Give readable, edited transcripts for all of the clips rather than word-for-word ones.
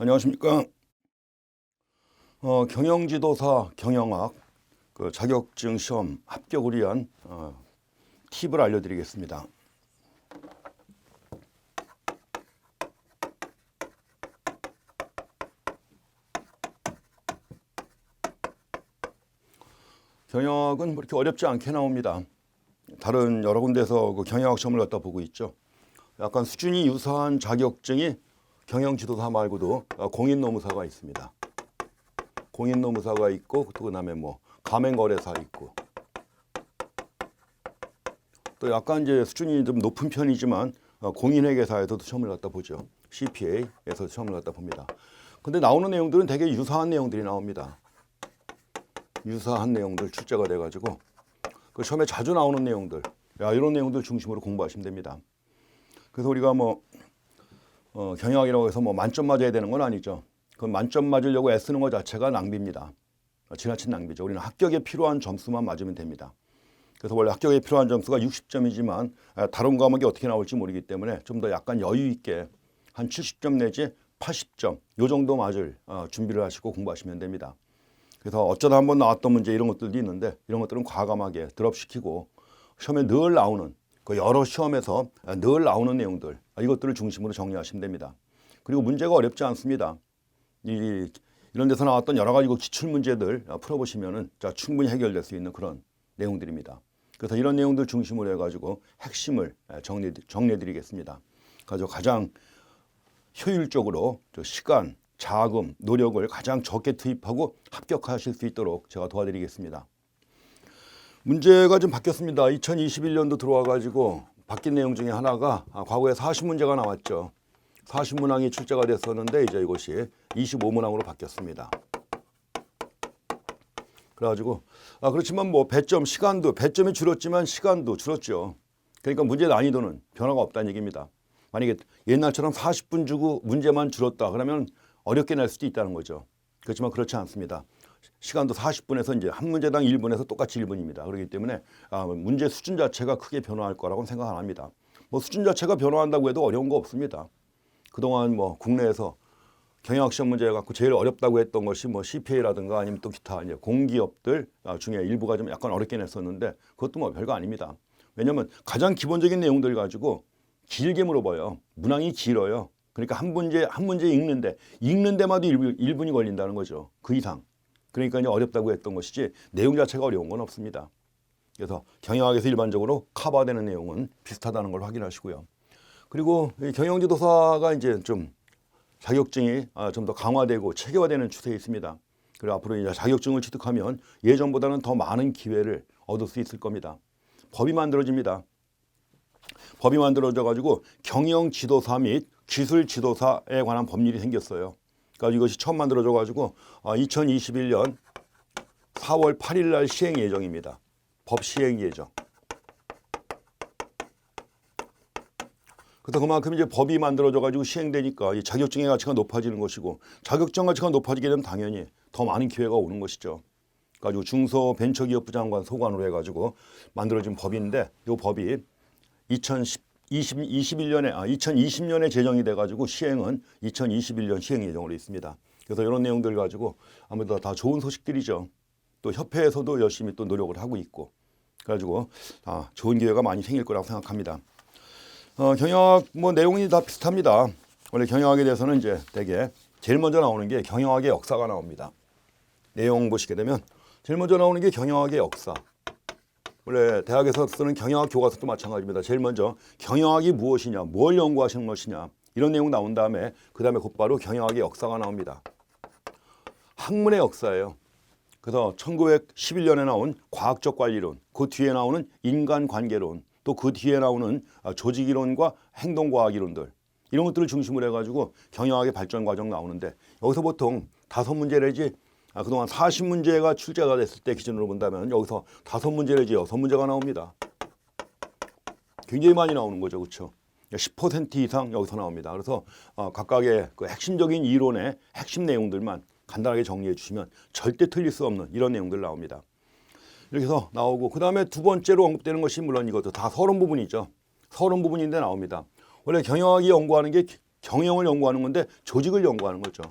안녕하십니까. 경영지도사 경영학 자격증 시험 합격을 위한 팁을 알려드리겠습니다. 경영학은 그렇게 어렵지 않게 나옵니다. 다른 여러 군데서 그 경영학 시험을 갖다 보고 있죠. 약간 수준이 유사한 자격증이 경영지도사 말고도 공인노무사가 있습니다. 공인노무사가 있고 또 그다음에 뭐 가맹거래사 있고 또 약간 이제 수준이 좀 높은 편이지만 공인회계사에서도 시험을 갖다 보죠. CPA에서 시험을 갖다 봅니다. 근데 나오는 내용들은 되게 유사한 내용들이 나옵니다. 유사한 내용들 출제가 돼가지고 그 시험에 자주 나오는 내용들, 이런 내용들 중심으로 공부하시면 됩니다. 그래서 우리가 경영학이라고 해서 만점 맞아야 되는 건 아니죠. 그 만점 맞으려고 애쓰는 것 자체가 낭비입니다. 지나친 낭비죠. 우리는 합격에 필요한 점수만 맞으면 됩니다. 그래서 원래 합격에 필요한 점수가 60점이지만 다른 과목이 어떻게 나올지 모르기 때문에 좀 더 약간 여유 있게 한 70점 내지 80점 요 정도 맞을 준비를 하시고 공부하시면 됩니다. 그래서 어쩌다 한번 나왔던 문제 이런 것들도 있는데 이런 것들은 과감하게 드롭시키고 시험에 늘 나오는 그 여러 시험에서 늘 나오는 내용들 이것들을 중심으로 정리하시면 됩니다. 그리고 문제가 어렵지 않습니다. 이런 데서 나왔던 여러 가지 기출 문제들 풀어보시면은 충분히 해결될 수 있는 그런 내용들입니다. 그래서 이런 내용들 중심으로 해가지고 핵심을 정리해드리겠습니다. 그래서 가장 효율적으로 시간, 자금, 노력을 가장 적게 투입하고 합격하실 수 있도록 제가 도와드리겠습니다. 문제가 좀 바뀌었습니다. 2021년도 들어와가지고 바뀐 내용 중에 하나가 과거에 40문제가 나왔죠. 40문항이 출제가 됐었는데 이제 이것이 25문항으로 바뀌었습니다. 그래가지고 그렇지만 배점, 시간도 배점이 줄었지만 시간도 줄었죠. 그러니까 문제 난이도는 변화가 없다는 얘기입니다. 만약에 옛날처럼 40분 주고 문제만 줄었다 그러면 어렵게 낼 수도 있다는 거죠. 그렇지만 그렇지 않습니다. 시간도 40분에서 이제 한 문제당 1분에서 똑같이 1분입니다. 그렇기 때문에 문제 수준 자체가 크게 변화할 거라고는 생각 안 합니다. 수준 자체가 변화한다고 해도 어려운 거 없습니다. 그동안 국내에서 경영학 시험 문제 갖고 제일 어렵다고 했던 것이 CPA라든가 아니면 또 기타 이제 공기업들 중에 일부가 좀 약간 어렵게 냈었는데 그것도 별거 아닙니다. 왜냐하면 가장 기본적인 내용들 가지고 길게 물어봐요. 문항이 길어요. 그러니까 한 문제 읽는 데마다 1분이 걸린다는 거죠. 그 이상. 그러니까 이제 어렵다고 했던 것이지 내용 자체가 어려운 건 없습니다. 그래서 경영학에서 일반적으로 커버되는 내용은 비슷하다는 걸 확인하시고요. 그리고 경영지도사가 이제 좀 자격증이 좀 더 강화되고 체계화되는 추세에 있습니다. 그리고 앞으로 이제 자격증을 취득하면 예전보다는 더 많은 기회를 얻을 수 있을 겁니다. 법이 만들어집니다. 법이 만들어져 가지고 경영지도사 및 기술지도사에 관한 법률이 생겼어요. 그러니까 이것이 처음 만들어져 가지고 2021년 4월 8일 날 시행 예정입니다. 법 시행 예정. 그래서 그만큼 이제 법이 만들어져 가지고 시행되니까 이 자격증의 가치가 높아지는 것이고 자격증 가치가 높아지게 되면 당연히 더 많은 기회가 오는 것이죠. 가지고 중소벤처기업부 장관 소관으로 해가지고 만들어진 법인데 이 법이 2020년에 제정이 돼가지고 시행은 2021년 시행 예정으로 있습니다. 그래서 이런 내용들 가지고 아무래도 다 좋은 소식들이죠. 또 협회에서도 열심히 또 노력을 하고 있고 그래가지고 좋은 기회가 많이 생길 거라고 생각합니다. 경영학 내용이 다 비슷합니다. 원래 경영학에 대해서는 이제 되게 제일 먼저 나오는 게 경영학의 역사가 나옵니다. 내용 보시게 되면 제일 먼저 나오는 게 경영학의 역사. 원래 대학에서 쓰는 경영학 교과서도 마찬가지입니다. 제일 먼저 경영학이 무엇이냐, 뭘 연구하시는 것이냐 이런 내용 나온 다음에 그 다음에 곧바로 경영학의 역사가 나옵니다. 학문의 역사예요. 그래서 1911년에 나온 과학적 관리론, 그 뒤에 나오는 인간관계론, 또 그 뒤에 나오는 조직이론과 행동과학이론들 이런 것들을 중심으로 해가지고 경영학의 발전 과정 나오는데 여기서 보통 5문제 내지 그동안 40문제가 출제가 됐을 때 기준으로 본다면 여기서 5문제 내지 6문제가 나옵니다. 굉장히 많이 나오는 거죠. 그렇죠? 10% 이상 여기서 나옵니다. 그래서 각각의 그 핵심적인 이론의 핵심 내용들만 간단하게 정리해 주시면 절대 틀릴 수 없는 이런 내용들 나옵니다. 이렇게 해서 나오고 그 다음에 두 번째로 언급되는 것이 물론 이것도 다 서론 부분이죠. 서론 부분인데 나옵니다. 원래 경영학이 연구하는 게 경영을 연구하는 건데 조직을 연구하는 거죠.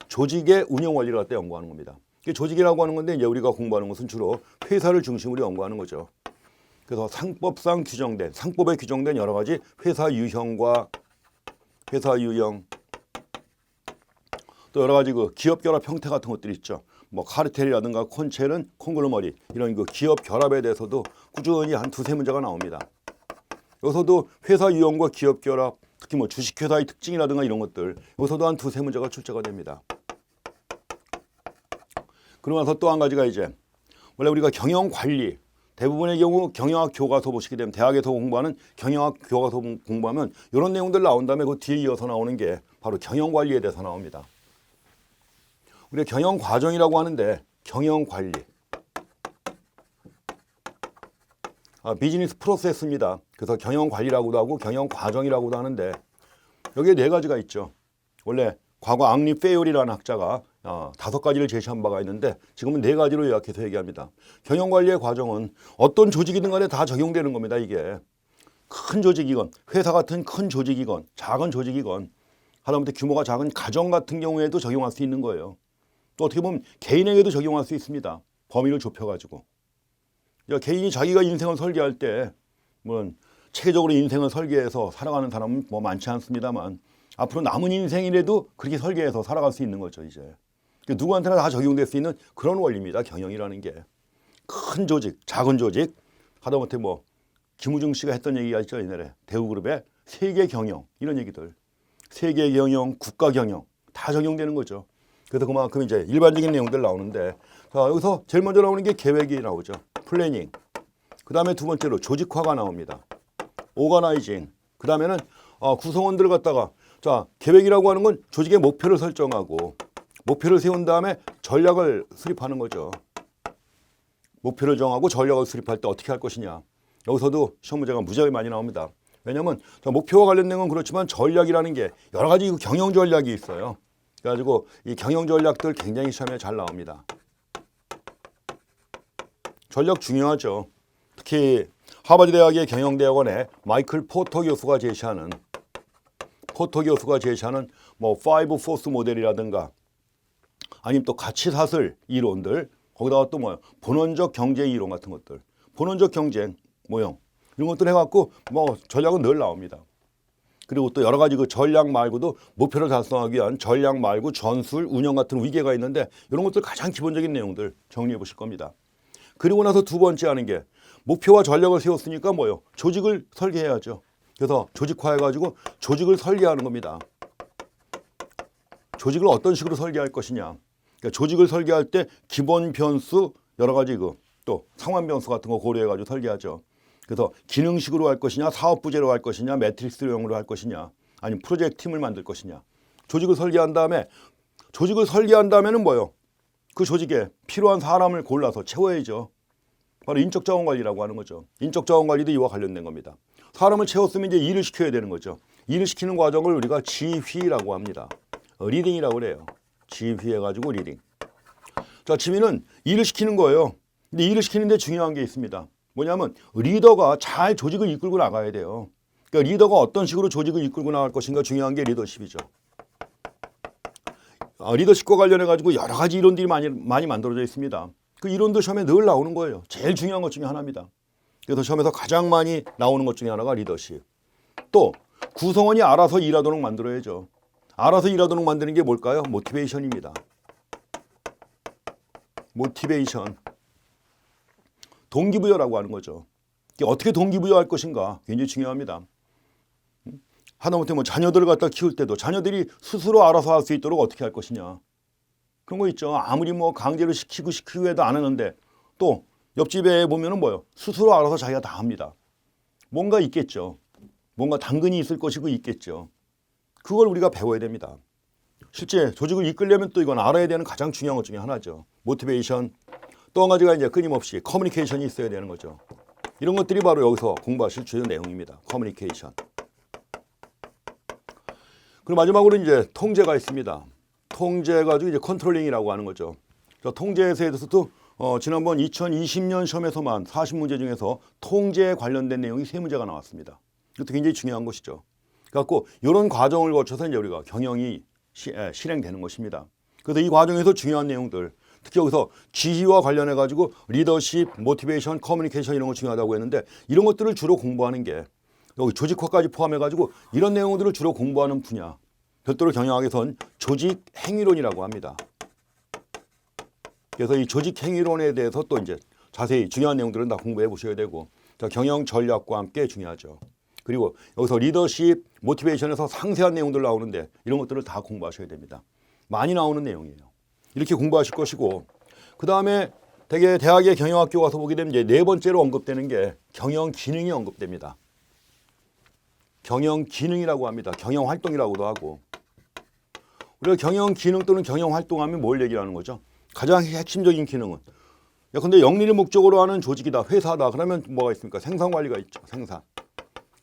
조직의 운영 원리를 갖다 연구하는 겁니다. 이게 조직이라고 하는 건데 이제 우리가 공부하는 것은 주로 회사를 중심으로 연구하는 거죠. 그래서 상법상 규정된, 상법에 규정된 여러 가지 회사 유형과 회사 유형, 또 여러 가지 그 기업 결합 형태 같은 것들이 있죠. 뭐 카르텔이라든가 콘체른, 콩글로머리 이런 그 기업 결합에 대해서도 꾸준히 한 두세 문제가 나옵니다. 여기서도 회사 유형과 기업 결합, 특히 뭐 주식회사의 특징이라든가 이런 것들 여기서도 한 두세 문제가 출제가 됩니다. 그러고 나서 또 한 가지가 이제 원래 우리가 경영관리, 대부분의 경우 경영학 교과서 보시게 되면 대학에서 공부하는 경영학 교과서 공부하면 이런 내용들 나온 다음에 그 뒤에 이어서 나오는 게 바로 경영관리에 대해서 나옵니다. 우리가 경영과정이라고 하는데 경영관리, 비즈니스 프로세스입니다. 그래서 경영관리라고도 하고 경영과정이라고도 하는데 여기에 네 가지가 있죠. 원래 과거 앙리 페이올이라는 학자가 5가지를 제시한 바가 있는데 지금은 4가지로 요약해서 얘기합니다. 경영관리의 과정은 어떤 조직이든 간에 다 적용되는 겁니다. 이게 큰 조직이건 회사 같은 큰 조직이건 작은 조직이건 하다못해 규모가 작은 가정 같은 경우에도 적용할 수 있는 거예요. 또 어떻게 보면 개인에게도 적용할 수 있습니다. 범위를 좁혀가지고 개인이 자기가 인생을 설계할 때 물론 체계적으로 인생을 설계해서 살아가는 사람은 뭐 많지 않습니다만 앞으로 남은 인생이라도 그렇게 설계해서 살아갈 수 있는 거죠. 이제 누구한테나 다 적용될 수 있는 그런 원리입니다. 경영이라는 게 큰 조직, 작은 조직 하다못해 뭐 김우중 씨가 했던 얘기가 있죠. 옛날에 대우그룹의 세계 경영 이런 얘기들, 세계 경영, 국가 경영 다 적용되는 거죠. 그래서 그만큼 이제 일반적인 내용들 나오는데 자, 여기서 제일 먼저 나오는 게 계획이 나오죠. 플래닝. 그 다음에 두 번째로 조직화가 나옵니다. 오거나이징. 그 다음에는 구성원들을 갖다가 자 계획이라고 하는 건 조직의 목표를 설정하고 목표를 세운 다음에 전략을 수립하는 거죠. 목표를 정하고 전략을 수립할 때 어떻게 할 것이냐. 여기서도 시험 문제가 무지하게 많이 나옵니다. 왜냐하면 목표와 관련된 건 그렇지만 전략이라는 게 여러 가지 경영 전략이 있어요. 그래가지고 이 경영 전략들 굉장히 시험에 잘 나옵니다. 전략 중요하죠. 특히 하버드 대학의 경영대학원에 마이클 포터 교수가 제시하는 뭐 5 포스 모델이라든가 아니면 또 가치사슬 이론들 거기다가 또 뭐 본원적 경제 이론 같은 것들 본원적 경쟁 모형 이런 것들 해갖고 뭐 전략은 늘 나옵니다. 그리고 또 여러 가지 그 전략 말고도 목표를 달성하기 위한 전략 말고 전술 운영 같은 위계가 있는데 이런 것들 가장 기본적인 내용들 정리해 보실 겁니다. 그리고 나서 두 번째 하는 게 목표와 전략을 세웠으니까 뭐요? 조직을 설계해야죠. 그래서 조직화해가지고 조직을 설계하는 겁니다. 조직을 어떤 식으로 설계할 것이냐. 그러니까 조직을 설계할 때 기본 변수 여러 가지 또 상환 변수 같은 거 고려해가지고 설계하죠. 그래서 기능식으로 할 것이냐, 사업 부제로 할 것이냐, 매트릭스형으로 할 것이냐, 아니면 프로젝트 팀을 만들 것이냐. 조직을 설계한 다음에는 뭐요? 그 조직에 필요한 사람을 골라서 채워야죠. 바로 인적자원관리라고 하는 거죠. 인적자원관리도 이와 관련된 겁니다. 사람을 채웠으면 이제 일을 시켜야 되는 거죠. 일을 시키는 과정을 우리가 지휘라고 합니다. 리딩이라고 그래요. 지휘해가지고 리딩. 자, 지휘는 일을 시키는 거예요. 근데 일을 시키는데 중요한 게 있습니다. 뭐냐면 리더가 잘 조직을 이끌고 나가야 돼요. 그러니까 리더가 어떤 식으로 조직을 이끌고 나갈 것인가 중요한 게 리더십이죠. 리더십과 관련해가지고 여러 가지 이론들이 많이 만들어져 있습니다. 그 이론도 시험에 늘 나오는 거예요. 제일 중요한 것 중에 하나입니다. 그래서 시험에서 가장 많이 나오는 것 중에 하나가 리더십. 또 구성원이 알아서 일하도록 만들어야죠. 알아서 일하도록 만드는 게 뭘까요? 모티베이션입니다. 모티베이션. 동기부여라고 하는 거죠. 어떻게 동기부여할 것인가 굉장히 중요합니다. 하다못해 뭐 자녀들을 갖다 키울 때도 자녀들이 스스로 알아서 할 수 있도록 어떻게 할 것이냐. 그런 거 있죠. 아무리 뭐 강제로 시키고 해도 안 하는데 또 옆집에 보면은 뭐요? 스스로 알아서 자기가 다 합니다. 뭔가 있겠죠. 뭔가 당근이 있을 것이고 있겠죠. 그걸 우리가 배워야 됩니다. 실제 조직을 이끌려면 또 이건 알아야 되는 가장 중요한 것 중에 하나죠. 모티베이션. 또 한 가지가 이제 끊임없이 커뮤니케이션이 있어야 되는 거죠. 이런 것들이 바로 여기서 공부하실 주요 내용입니다. 커뮤니케이션. 그리고 마지막으로 이제 통제가 있습니다. 통제 가지고 이제 컨트롤링이라고 하는 거죠. 통제에 대해서도 지난번 2020년 시험에서만 40문제 중에서 통제에 관련된 내용이 3문제가 나왔습니다. 이것도 굉장히 중요한 것이죠. 그래갖고 이런 과정을 거쳐서 이제 우리가 경영이 실행되는 것입니다. 그래서 이 과정에서 중요한 내용들, 특히 여기서 지휘와 관련해 가지고 리더십, 모티베이션, 커뮤니케이션 이런 거 중요하다고 했는데 이런 것들을 주로 공부하는 게 여기 조직화까지 포함해 가지고 이런 내용들을 주로 공부하는 분야. 별도로 경영학에선 조직 행위론이라고 합니다. 그래서 이 조직 행위론에 대해서 또 이제 자세히 중요한 내용들은 다 공부해 보셔야 되고 경영 전략과 함께 중요하죠. 그리고 여기서 리더십, 모티베이션에서 상세한 내용들 나오는데 이런 것들을 다 공부하셔야 됩니다. 많이 나오는 내용이에요. 이렇게 공부하실 것이고 그 다음에 되게 대학의 경영학교 가서 보게 되면 이제 네 번째로 언급되는 게 경영 기능이 언급됩니다. 경영 기능이라고 합니다. 경영 활동이라고도 하고 우리가 경영 기능 또는 경영 활동하면 뭘 얘기하는 거죠? 가장 핵심적인 기능은 근데 영리를 목적으로 하는 조직이다, 회사다. 그러면 뭐가 있습니까? 생산 관리가 있죠. 생산.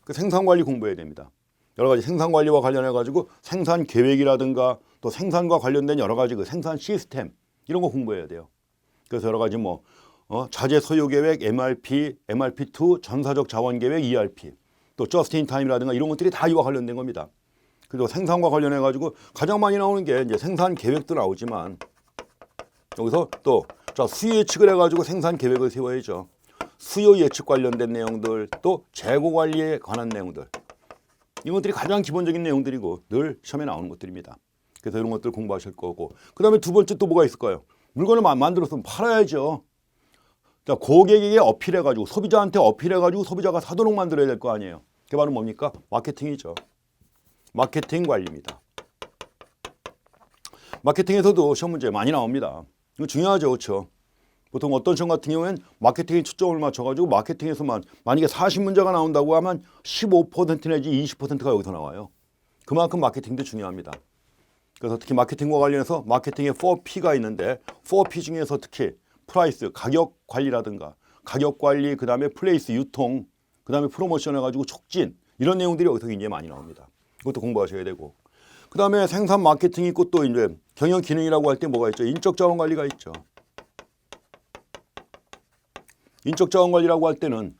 그 생산 관리 공부해야 됩니다. 여러 가지 생산 관리와 관련해 가지고 생산 계획이라든가 또 생산과 관련된 여러 가지 그 생산 시스템 이런 거 공부해야 돼요. 그래서 여러 가지 자재 소요 계획, MRP, MRP2, 전사적 자원 계획, ERP, 또 just in time이라든가 이런 것들이 다 이와 관련된 겁니다. 그리고 생산과 관련해 가지고 가장 많이 나오는 게 이제 생산 계획도 나오지만 여기서 또 수요 예측을 해가지고 생산 계획을 세워야죠. 수요 예측 관련된 내용들, 또 재고 관리에 관한 내용들. 이것들이 가장 기본적인 내용들이고 늘 시험에 나오는 것들입니다. 그래서 이런 것들 공부하실 거고. 그 다음에 두 번째 또 뭐가 있을까요? 물건을 만들어서 팔아야죠. 자, 고객에게 어필해가지고 소비자한테 어필해가지고 소비자가 사도록 만들어야 될 거 아니에요. 그게 바로 뭡니까? 마케팅이죠. 마케팅 관리입니다. 마케팅에서도 시험 문제 많이 나옵니다. 이거 중요하죠, 그렇죠? 보통 어떤 시험 같은 경우에는 마케팅에 초점을 맞춰가지고 마케팅에서만 만약에 40문제가 나온다고 하면 15% 내지 20%가 여기서 나와요. 그만큼 마케팅도 중요합니다. 그래서 특히 마케팅과 관련해서 마케팅에 4P가 있는데 4P 중에서 특히 프라이스, 가격 관리라든가 가격 관리, 그 다음에 플레이스, 유통, 그 다음에 프로모션 해가지고 촉진 이런 내용들이 여기서 굉장히 많이 나옵니다. 이것도 공부하셔야 되고 그 다음에 생산 마케팅이 있고 또 이제 경영 기능이라고 할 때 뭐가 있죠? 인적 자원 관리가 있죠. 인적 자원 관리라고 할 때는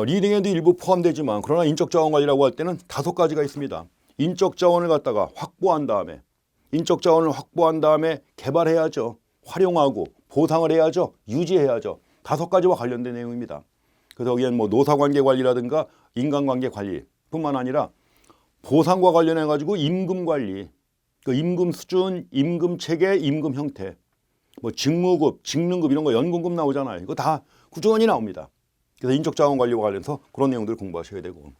리딩에도 일부 포함되지만 그러나 인적 자원 관리라고 할 때는 5가지가 있습니다. 인적 자원을 갖다가 확보한 다음에 인적 자원을 확보한 다음에 개발해야죠. 활용하고 보상을 해야죠. 유지해야죠. 5가지와 관련된 내용입니다. 그래서 여기엔 노사관계 관리라든가 인간관계 관리뿐만 아니라 보상과 관련해 가지고 임금 관리, 그 임금 수준, 임금 체계, 임금 형태, 직무급, 직능급 이런 거 연금급 나오잖아요. 이거 다 꾸준히 나옵니다. 그래서 인적 자원 관리와 관련해서 그런 내용들을 공부하셔야 되고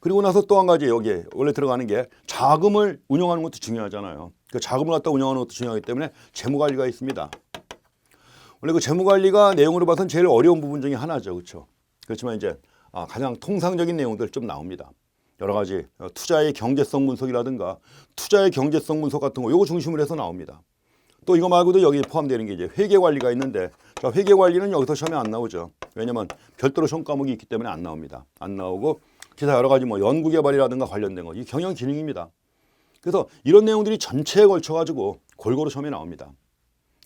그리고 나서 또 한 가지 여기에 원래 들어가는 게 자금을 운영하는 것도 중요하잖아요. 그 자금을 갖다 운영하는 것도 중요하기 때문에 재무 관리가 있습니다. 원래 그 재무 관리가 내용으로 봐서는 제일 어려운 부분 중에 하나죠, 그렇죠? 그렇지만 이제 가장 통상적인 내용들 좀 나옵니다. 여러 가지 투자의 경제성 분석이라든가 투자의 경제성 분석 같은 거 이거 중심으로 해서 나옵니다. 또 이거 말고도 여기에 포함되는 게 이제 회계 관리가 있는데 회계 관리는 여기서 시험에 안 나오죠. 왜냐면 별도로 시험 과목이 있기 때문에 안 나옵니다. 안 나오고 기타 여러 가지 연구 개발이라든가 관련된 거, 이 경영 기능입니다. 그래서 이런 내용들이 전체에 걸쳐 가지고 골고루 시험에 나옵니다.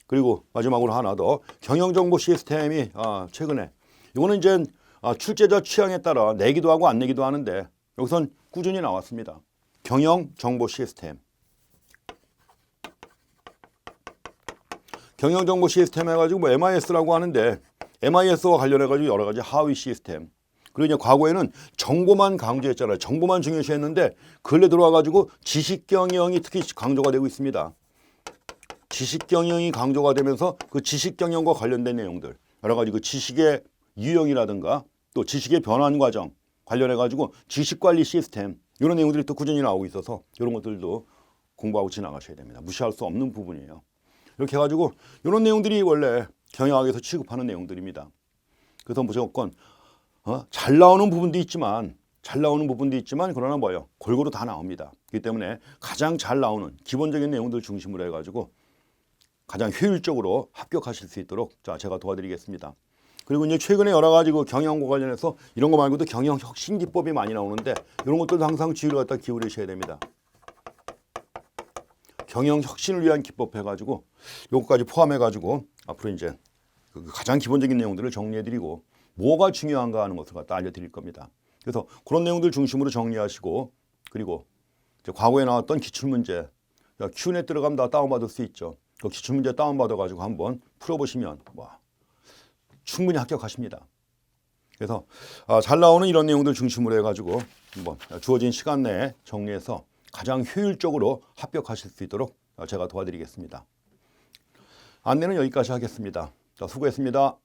그리고 마지막으로 하나 더 경영 정보 시스템이 최근에 이거는 이제 출제자 취향에 따라 내기도 하고 안 내기도 하는데 여기선 꾸준히 나왔습니다. 경영 정보 시스템. 경영 정보 시스템 해가지고 MIS라고 하는데 MIS와 관련해가지고 여러 가지 하위 시스템. 그리고 이제 과거에는 정보만 강조했잖아요. 정보만 중요시했는데 근래 들어와가지고 지식 경영이 특히 강조가 되고 있습니다. 지식 경영이 강조가 되면서 그 지식 경영과 관련된 내용들, 여러 가지 그 지식의 유형이라든가 또 지식의 변환 과정 관련해가지고 지식 관리 시스템 이런 내용들이 또 꾸준히 나오고 있어서 이런 것들도 공부하고 지나가셔야 됩니다. 무시할 수 없는 부분이에요. 이렇게 해가지고 이런 내용들이 원래 경영학에서 취급하는 내용들입니다. 그래서 무조건 잘 나오는 부분도 있지만 그러나 골고루 다 나옵니다. 그렇기 때문에 가장 잘 나오는 기본적인 내용들 중심으로 해가지고 가장 효율적으로 합격하실 수 있도록 제가 도와드리겠습니다. 그리고 이제 최근에 여러 가지 그 경영과 관련해서 이런 거 말고도 경영 혁신 기법이 많이 나오는데 이런 것들도 항상 주의를 갖다 기울이셔야 됩니다. 경영 혁신을 위한 기법 해가지고 요거까지 포함해가지고 앞으로 이제 그 가장 기본적인 내용들을 정리해드리고 뭐가 중요한가 하는 것을 갖다 알려드릴 겁니다. 그래서 그런 내용들 중심으로 정리하시고 그리고 이제 과거에 나왔던 기출문제 Q&A 들어가면 다 다운받을 수 있죠. 그 기출문제 다운받아가지고 한번 풀어보시면 충분히 합격하십니다. 그래서 잘 나오는 이런 내용들 중심으로 해가지고 한번 주어진 시간 내에 정리해서 가장 효율적으로 합격하실 수 있도록 제가 도와드리겠습니다. 안내는 여기까지 하겠습니다. 수고했습니다.